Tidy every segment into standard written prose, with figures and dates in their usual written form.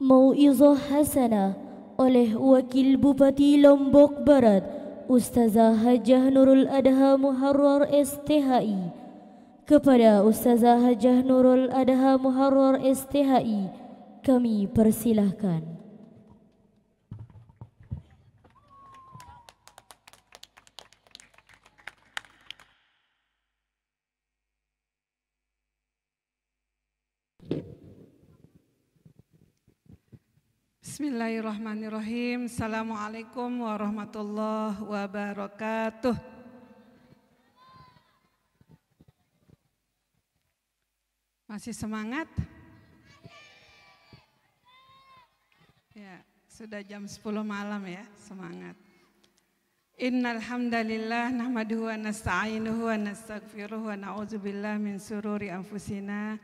Mau'izah Hasanah oleh Wakil Bupati Lombok Barat Ustazah Hajah Nurul Adha Muharrar STHI. Kepada Ustazah Hajah Nurul Adha Muharrar STHI kami persilahkan. Bismillahirrahmanirrahim. Assalamualaikum warahmatullahi wabarakatuh. Masih semangat? Ya, sudah jam 10 malam ya, semangat. Innal hamdalillah nahmaduhu wa nasta'inuhu wa nastaghfiruhu wa na'udzubillahi min sururi anfusina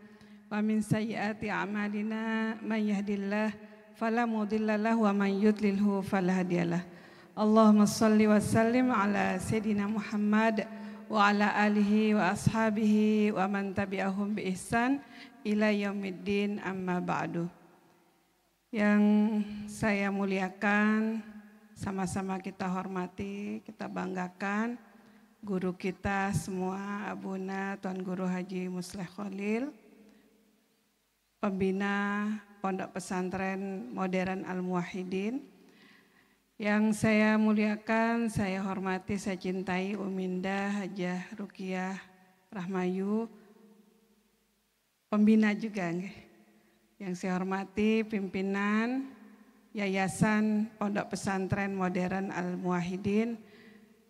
wa min sayyiati a'malina may yahdihillahu fala mudhillalah wa man yudlilhu fala hadiyalah. Allahumma shalli wa sallim ala sayyidina Muhammad wa ala alihi wa ashabihi wa man tabi'ahum bi ihsan ila yaumiddin, amma ba'du. Yang saya muliakan, sama-sama kita hormati, kita banggakan guru kita semua, Abuna Tuan Guru Haji Musleh Khalil, pembina Pondok Pesantren Modern Al-Muwahhidin. Yang saya muliakan, saya hormati, saya cintai Uminda Hajah Ruqyah Rahmayu, pembina juga. Yang saya hormati pimpinan Yayasan Pondok Pesantren Modern Al-Muwahhidin.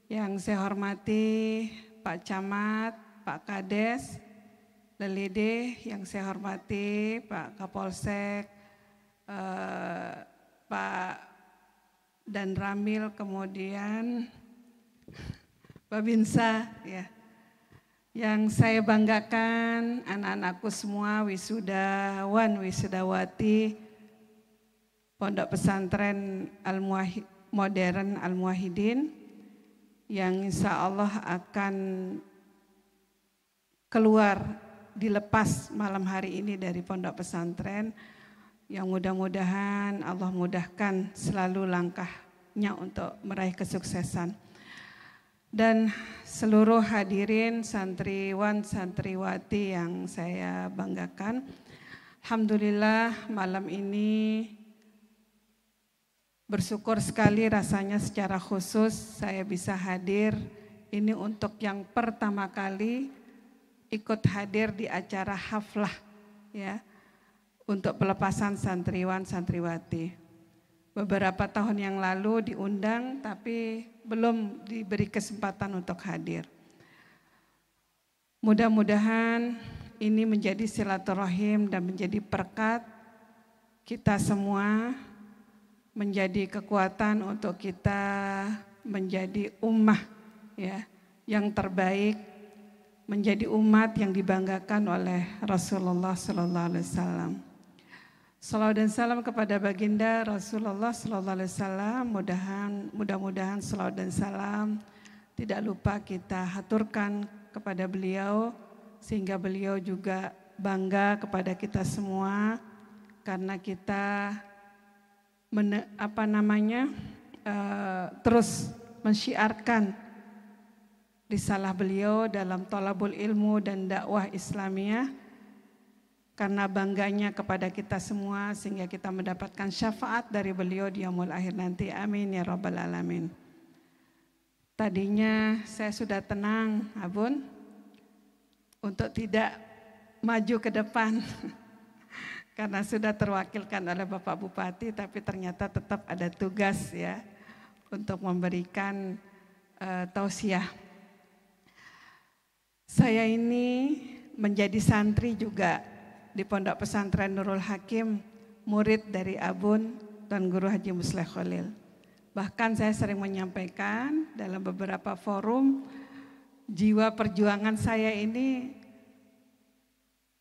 Yang saya hormati Pak Camat, Pak Kades, Lelede, yang saya hormati Pak Kapolsek, Pak Dan Ramil, kemudian Babinsa, ya. Yang saya banggakan anak-anakku semua, wisudawan, wisudawati Pondok Pesantren Modern Al-Muwahhidin, yang insya Allah akan keluar dilepas malam hari ini dari pondok pesantren, yang mudah-mudahan Allah mudahkan selalu langkahnya untuk meraih kesuksesan. Dan seluruh hadirin santriwan santriwati yang saya banggakan, alhamdulillah malam ini bersyukur sekali rasanya secara khusus saya bisa hadir ini untuk yang pertama kali ikut hadir di acara haflah ya untuk pelepasan santriwan santriwati. Beberapa tahun yang lalu diundang tapi belum diberi kesempatan untuk hadir. Mudah-mudahan ini menjadi silaturahim dan menjadi berkat kita semua, menjadi kekuatan untuk kita menjadi ummah ya yang terbaik, menjadi umat yang dibanggakan oleh Rasulullah Sallallahu Alaihi Wasallam. Salawat dan salam kepada baginda Rasulullah Sallallahu Alaihi Wasallam. Mudah-mudahan salawat dan salam tidak lupa kita haturkan kepada beliau, sehingga beliau juga bangga kepada kita semua karena kita terus mensyiarkan risalah beliau dalam thalabul ilmu dan dakwah Islamiyah, karena bangganya kepada kita semua sehingga kita mendapatkan syafaat dari beliau di yaumul akhir nanti. Amin ya rabbal alamin. Tadinya saya sudah tenang, Abun, untuk tidak maju ke depan karena sudah terwakilkan oleh Bapak Bupati, tapi ternyata tetap ada tugas ya untuk memberikan tausiah. Saya ini menjadi santri juga di Pondok Pesantren Nurul Hakim, murid dari Abun Tuan Guru Haji Musleh Khalil. Bahkan saya sering menyampaikan dalam beberapa forum, jiwa perjuangan saya ini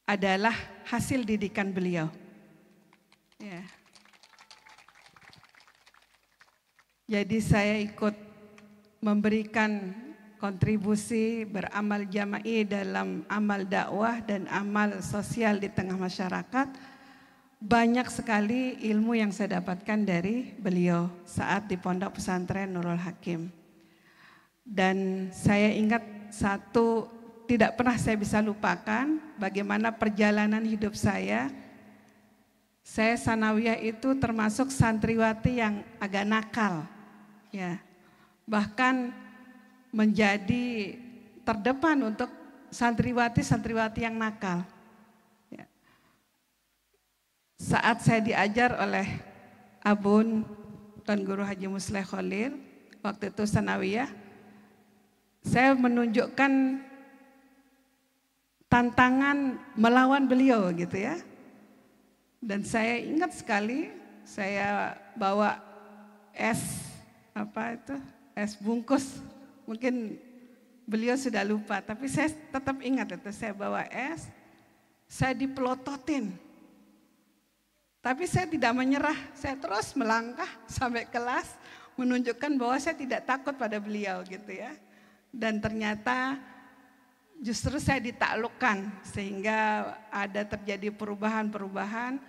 adalah hasil didikan beliau. Ya. Jadi saya ikut memberikan kontribusi beramal jama'i dalam amal dakwah dan amal sosial di tengah masyarakat banyak sekali ilmu yang saya dapatkan dari beliau saat di Pondok Pesantren Nurul Hakim. Dan saya ingat satu, tidak pernah saya bisa lupakan bagaimana perjalanan hidup saya. Saya sanawiyah itu termasuk santriwati yang agak nakal, ya. Bahkan menjadi terdepan untuk santriwati yang nakal. Ya. Saat saya diajar oleh Abun Tuan Guru Haji Musleh Khalil, waktu itu sanawiyah, saya menunjukkan tantangan melawan beliau gitu ya. Dan saya ingat sekali, saya bawa es bungkus. Mungkin beliau sudah lupa, tapi saya tetap ingat itu. Saya bawa es, saya dipelototin. Tapi saya tidak menyerah, saya terus melangkah sampai kelas, menunjukkan bahwa saya tidak takut pada beliau gitu ya. Dan ternyata justru saya ditaklukkan sehingga ada terjadi perubahan-perubahan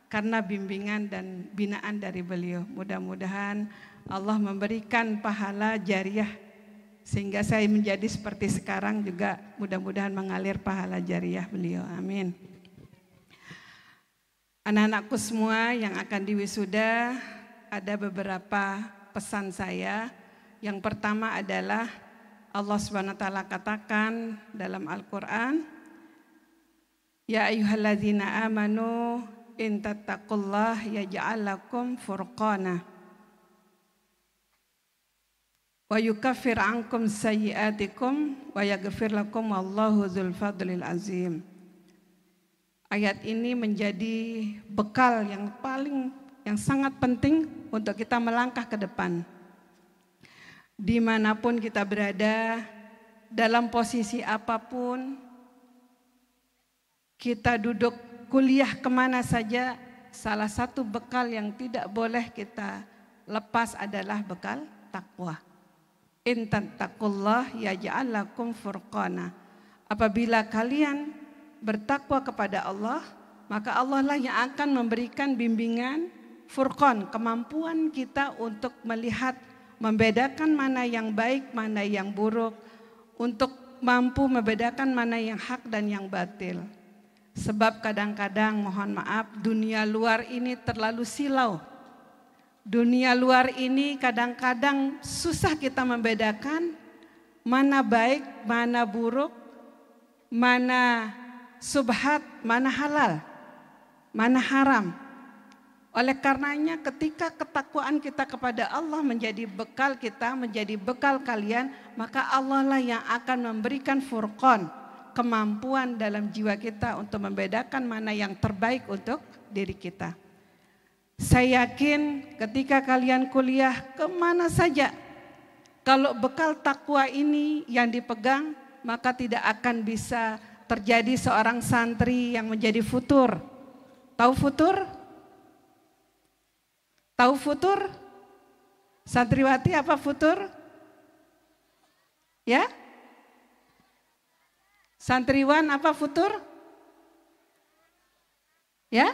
karena bimbingan dan binaan dari beliau. Mudah-mudahan Allah memberikan pahala jariah sehingga saya menjadi seperti sekarang, juga mudah-mudahan mengalir pahala jariah beliau. Amin. Anak-anakku semua yang akan diwisuda, ada beberapa pesan saya. Yang pertama adalah Allah Subhanahu wa taala katakan dalam Al-Qur'an, ya ayyuhalladzina amanu in tattaqullaha yaj'al lakum furqana wa yukaffir ankum sayyi'atikum wa yaghfir lakum wallahu dzul fadlil azim. Ayat ini menjadi bekal yang sangat penting untuk kita melangkah ke depan. Dimanapun kita berada, dalam posisi apapun, kita duduk kuliah kemana saja, salah satu bekal yang tidak boleh kita lepas adalah bekal takwa. In tattaqullah yaj'al lakum furqana. Apabila kalian bertakwa kepada Allah, maka Allah lah yang akan memberikan bimbingan furqan, kemampuan kita untuk melihat, membedakan mana yang baik, mana yang buruk, untuk mampu membedakan mana yang hak dan yang batil. Sebab kadang-kadang, mohon maaf, dunia luar ini terlalu silau. Dunia luar ini kadang-kadang susah kita membedakan mana baik, mana buruk, mana subhat, mana halal, mana haram. Oleh karenanya ketika ketakwaan kita kepada Allah menjadi bekal kita, menjadi bekal kalian, maka Allah lah yang akan memberikan furqan, kemampuan dalam jiwa kita untuk membedakan mana yang terbaik untuk diri kita. Saya yakin ketika kalian kuliah kemana saja, kalau bekal takwa ini yang dipegang, maka tidak akan bisa terjadi seorang santri yang menjadi futur. Tahu futur? Tahu futur? Santriwati apa futur? Ya? Santriwan apa futur? Ya?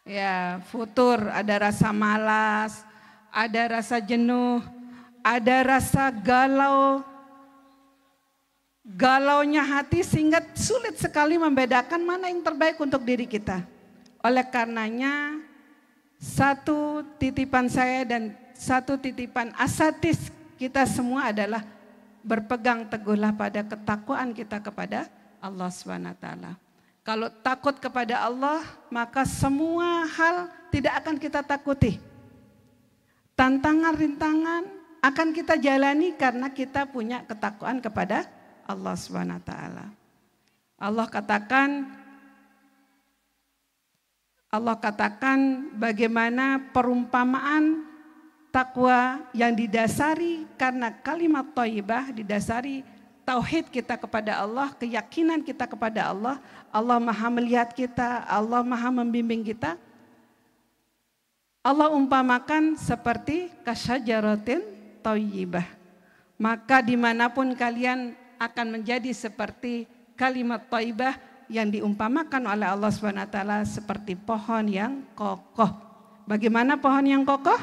Ya, futur ada rasa malas, ada rasa jenuh, ada rasa galau. Galaunya hati sehingga sulit sekali membedakan mana yang terbaik untuk diri kita. Oleh karenanya, satu titipan saya dan satu titipan asatis kita semua adalah berpegang teguhlah pada ketakwaan kita kepada Allah SWT. Kalau takut kepada Allah, maka semua hal tidak akan kita takuti. Tantangan-rintangan akan kita jalani karena kita punya ketakwaan kepada Allah SWT. Allah katakan bagaimana perumpamaan takwa yang didasari karena kalimat thayyibah, didasari tauhid kita kepada Allah, keyakinan kita kepada Allah. Allah Maha melihat kita, Allah Maha membimbing kita. Allah umpamakan seperti kasyajaratin thayyibah. Maka dimanapun kalian akan menjadi seperti kalimat thayyibah, yang diumpamakan oleh Allah SWT seperti pohon yang kokoh. Bagaimana pohon yang kokoh?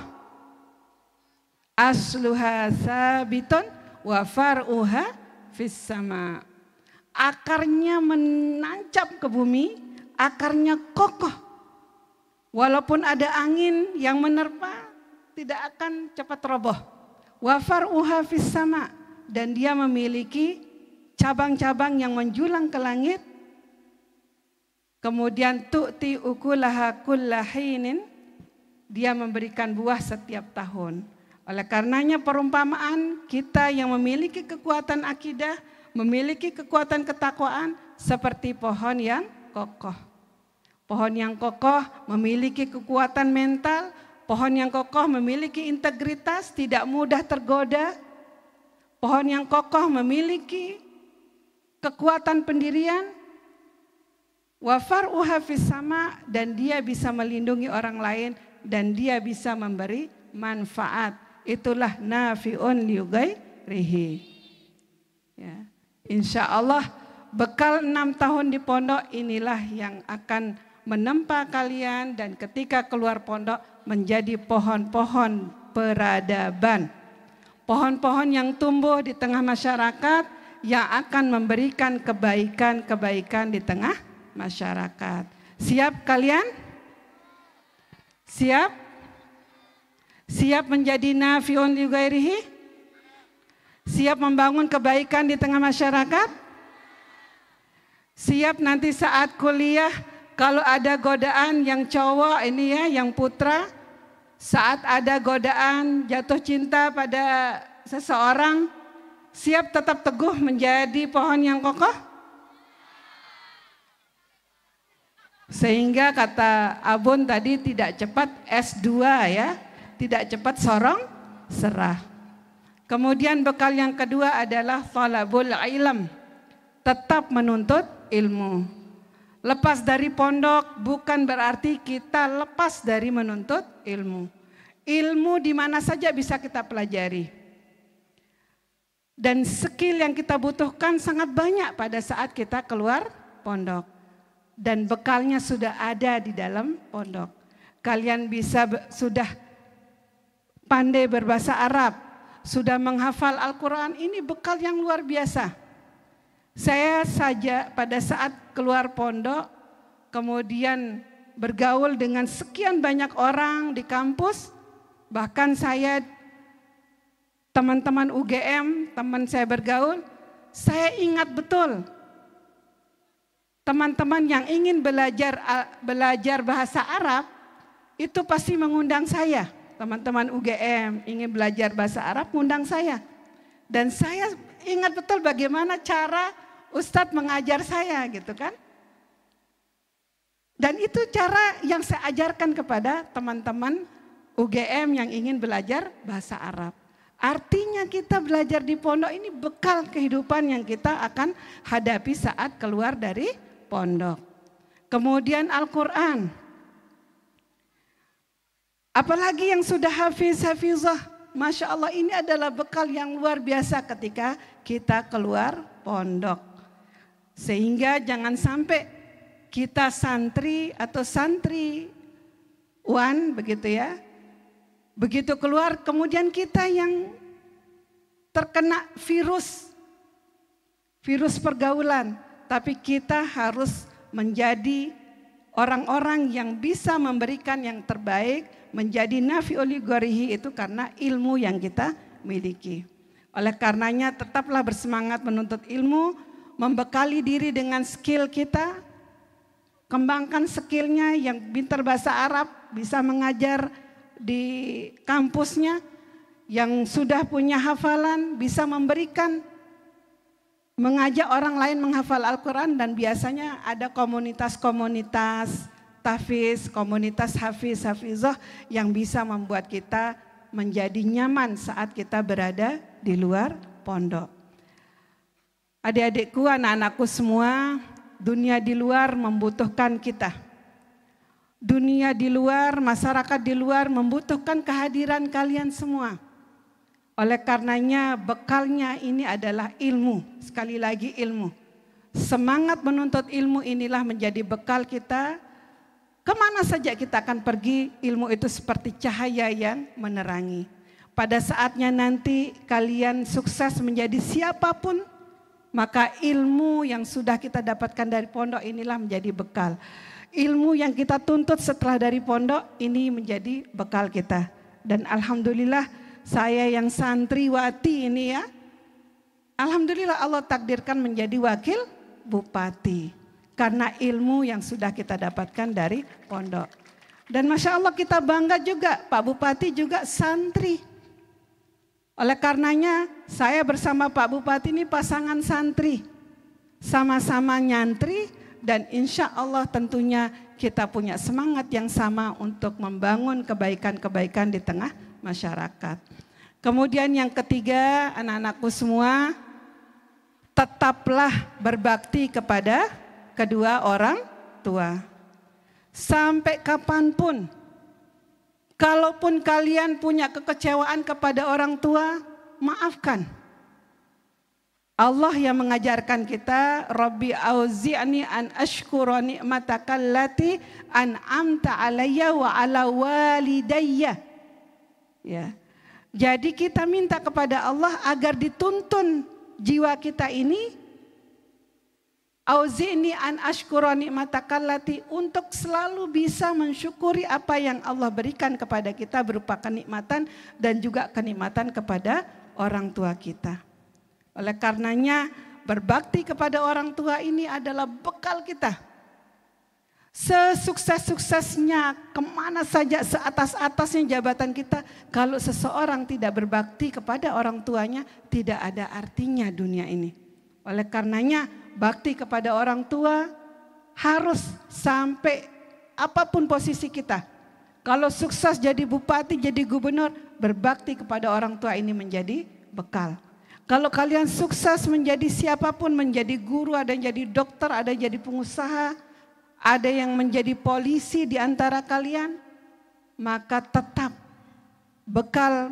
Asluha sabitun wa far'uha fis sama. Akarnya menancap ke bumi, akarnya kokoh. Walaupun ada angin yang menerpa, tidak akan cepat roboh. Wa far'uha fis sama, dan dia memiliki cabang-cabang yang menjulang ke langit. Kemudian tu'ti ukulaha kullahinin, dia memberikan buah setiap tahun. Oleh karenanya perumpamaan kita yang memiliki kekuatan akidah, memiliki kekuatan ketakwaan seperti pohon yang kokoh. Pohon yang kokoh memiliki kekuatan mental, pohon yang kokoh memiliki integritas, tidak mudah tergoda. Pohon yang kokoh memiliki kekuatan pendirian. Wa far'uha fis sama, dan dia bisa melindungi orang lain dan dia bisa memberi manfaat. Itulah nafi'un liugairihi. Ya. Insya Allah bekal 6 tahun di pondok inilah yang akan menempa kalian dan ketika keluar pondok menjadi pohon-pohon peradaban. Pohon-pohon yang tumbuh di tengah masyarakat yang akan memberikan kebaikan-kebaikan di tengah masyarakat. Siap kalian? Siap? Siap menjadi nafi'un liugairihi? Siap membangun kebaikan di tengah masyarakat? Siap nanti saat kuliah kalau ada godaan yang cowok ini ya, yang putra, saat ada godaan jatuh cinta pada seseorang, siap tetap teguh menjadi pohon yang kokoh? Sehingga kata Abun tadi tidak cepat S2 ya, tidak cepat sorong serah. Kemudian bekal yang kedua adalah thalabul ilm, tetap menuntut ilmu. Lepas dari pondok bukan berarti kita lepas dari menuntut ilmu. Ilmu di mana saja bisa kita pelajari. Dan skill yang kita butuhkan sangat banyak pada saat kita keluar pondok. Dan bekalnya sudah ada di dalam pondok. Kalian bisa sudah pandai berbahasa Arab, sudah menghafal Al-Quran, ini bekal yang luar biasa. Saya saja pada saat keluar pondok, kemudian bergaul dengan sekian banyak orang di kampus, bahkan saya teman-teman UGM, teman saya bergaul, saya ingat betul. Teman-teman yang ingin belajar bahasa Arab itu pasti mengundang saya. Teman-teman UGM ingin belajar bahasa Arab, mengundang saya. Dan saya ingat betul bagaimana cara Ustadz mengajar saya gitu kan. Dan itu cara yang saya ajarkan kepada teman-teman UGM yang ingin belajar bahasa Arab. Artinya kita belajar di pondok ini bekal kehidupan yang kita akan hadapi saat keluar dari pondok. Kemudian Al-Quran. Apalagi yang sudah hafizah, Masya Allah ini adalah bekal yang luar biasa ketika kita keluar pondok. Sehingga jangan sampai kita santri atau santriwan begitu ya. Begitu keluar kemudian kita yang terkena virus pergaulan. Tapi kita harus menjadi orang-orang yang bisa memberikan yang terbaik, menjadi nafi'ul liugairihi itu karena ilmu yang kita miliki. Oleh karenanya tetaplah bersemangat menuntut ilmu, membekali diri dengan skill kita, kembangkan skillnya yang pintar bahasa Arab, bisa mengajar di kampusnya, yang sudah punya hafalan bisa memberikan, mengajak orang lain menghafal Al-Quran. Dan biasanya ada komunitas-komunitas tahfiz, komunitas hafizah yang bisa membuat kita menjadi nyaman saat kita berada di luar pondok. Adik-adikku, anak-anakku semua, dunia di luar membutuhkan kita. Dunia di luar, masyarakat di luar membutuhkan kehadiran kalian semua. Oleh karenanya bekalnya ini adalah ilmu, sekali lagi ilmu. Semangat menuntut ilmu inilah menjadi bekal kita. Kemana saja kita akan pergi, ilmu itu seperti cahaya yang menerangi. Pada saatnya nanti kalian sukses menjadi siapapun, maka ilmu yang sudah kita dapatkan dari pondok inilah menjadi bekal. Ilmu yang kita tuntut setelah dari pondok ini menjadi bekal kita. Dan alhamdulillah saya yang santriwati ini ya, alhamdulillah Allah takdirkan menjadi wakil bupati. Karena ilmu yang sudah kita dapatkan dari pondok. Dan Masya Allah kita bangga juga, Pak Bupati juga santri. Oleh karenanya saya bersama Pak Bupati ini pasangan santri. Sama-sama nyantri dan insya Allah tentunya kita punya semangat yang sama untuk membangun kebaikan-kebaikan di tengah masyarakat. Kemudian yang ketiga, anak-anakku semua, tetaplah berbakti kepada kedua orang tua. Sampai kapanpun, kalaupun kalian punya kekecewaan kepada orang tua, maafkan. Allah yang mengajarkan kita, Rabbi auzi'ni an ashkura ni'mataka allati an'amta alayya wa ala walidayya. Ya. Jadi kita minta kepada Allah agar dituntun jiwa kita ini, auzi'ni an ashkura ni'mataka allati, untuk selalu bisa mensyukuri apa yang Allah berikan kepada kita berupa kenikmatan dan juga kenikmatan kepada orang tua kita. Oleh karenanya berbakti kepada orang tua ini adalah bekal kita. Sesukses-suksesnya, kemana saja, seatas-atasnya jabatan kita, kalau seseorang tidak berbakti kepada orang tuanya, tidak ada artinya dunia ini. Oleh karenanya bakti kepada orang tua harus sampai apapun posisi kita. Kalau sukses jadi bupati, jadi gubernur, berbakti kepada orang tua ini menjadi bekal. Kalau kalian sukses menjadi siapapun, menjadi guru, ada yang jadi dokter, ada yang jadi pengusaha, ada yang menjadi polisi di antara kalian, maka tetap bekal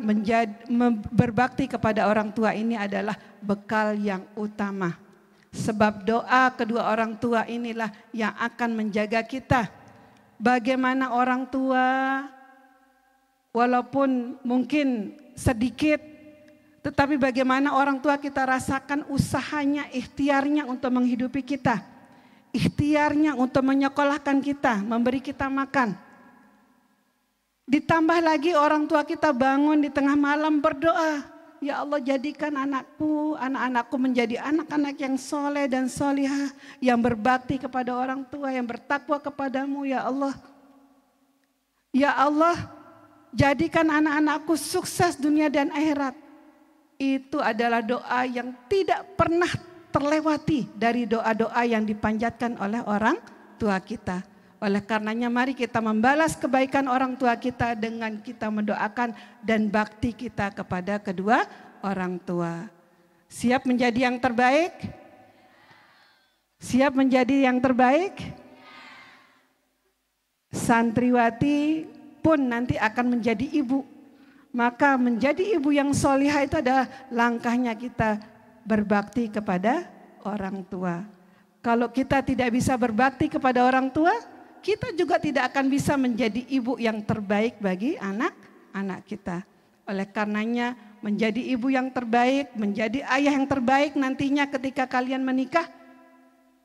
berbakti kepada orang tua ini adalah bekal yang utama. Sebab doa kedua orang tua inilah yang akan menjaga kita. Bagaimana orang tua walaupun mungkin sedikit, tetapi bagaimana orang tua kita rasakan usahanya, ikhtiarnya untuk menghidupi kita. Ikhtiarnya untuk menyekolahkan kita, memberi kita makan. Ditambah lagi orang tua kita bangun di tengah malam berdoa, ya Allah jadikan anak-anakku menjadi anak-anak yang soleh dan solihah, yang berbakti kepada orang tua, yang bertakwa kepadamu ya Allah. Ya Allah, jadikan anak-anakku sukses dunia dan akhirat. Itu adalah doa yang tidak pernah terlewati dari doa-doa yang dipanjatkan oleh orang tua kita. Oleh karenanya mari kita membalas kebaikan orang tua kita dengan kita mendoakan dan bakti kita kepada kedua orang tua. Siap menjadi yang terbaik? Siap menjadi yang terbaik? Santriwati pun nanti akan menjadi ibu. Maka menjadi ibu yang solihah itu adalah langkahnya kita berbakti kepada orang tua. Kalau kita tidak bisa berbakti kepada orang tua, kita juga tidak akan bisa menjadi ibu yang terbaik bagi anak-anak kita. Oleh karenanya menjadi ibu yang terbaik, menjadi ayah yang terbaik nantinya ketika kalian menikah,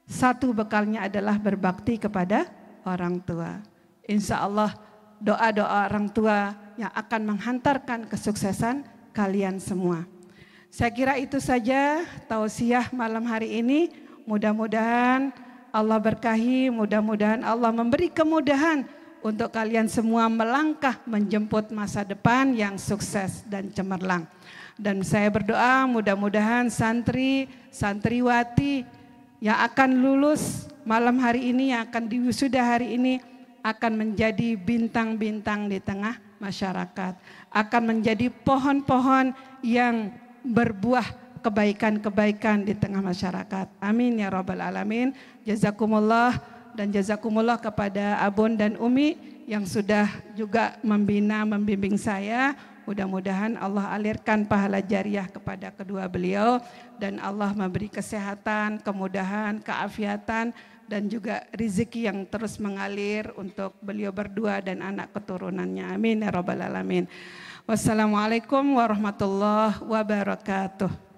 satu bekalnya adalah berbakti kepada orang tua. Insya Allah doa-doa orang tua yang akan menghantarkan kesuksesan kalian semua. Saya kira itu saja tausiah malam hari ini. Mudah-mudahan Allah berkahi, mudah-mudahan Allah memberi kemudahan untuk kalian semua melangkah menjemput masa depan yang sukses dan cemerlang. Dan saya berdoa mudah-mudahan santriwati yang akan lulus malam hari ini, yang akan diwisuda hari ini, akan menjadi bintang-bintang di tengah masyarakat. Akan menjadi pohon-pohon yang berbuah kebaikan-kebaikan di tengah masyarakat. Amin ya rabbal alamin. Jazakumullah dan jazakumullah kepada Abun dan Umi yang sudah juga membimbing saya. Mudah-mudahan Allah alirkan pahala jariah kepada kedua beliau dan Allah memberi kesehatan, kemudahan, keafiatan dan juga rezeki yang terus mengalir untuk beliau berdua dan anak keturunannya. Amin ya rabbal alamin. Wassalamualaikum warahmatullahi wabarakatuh.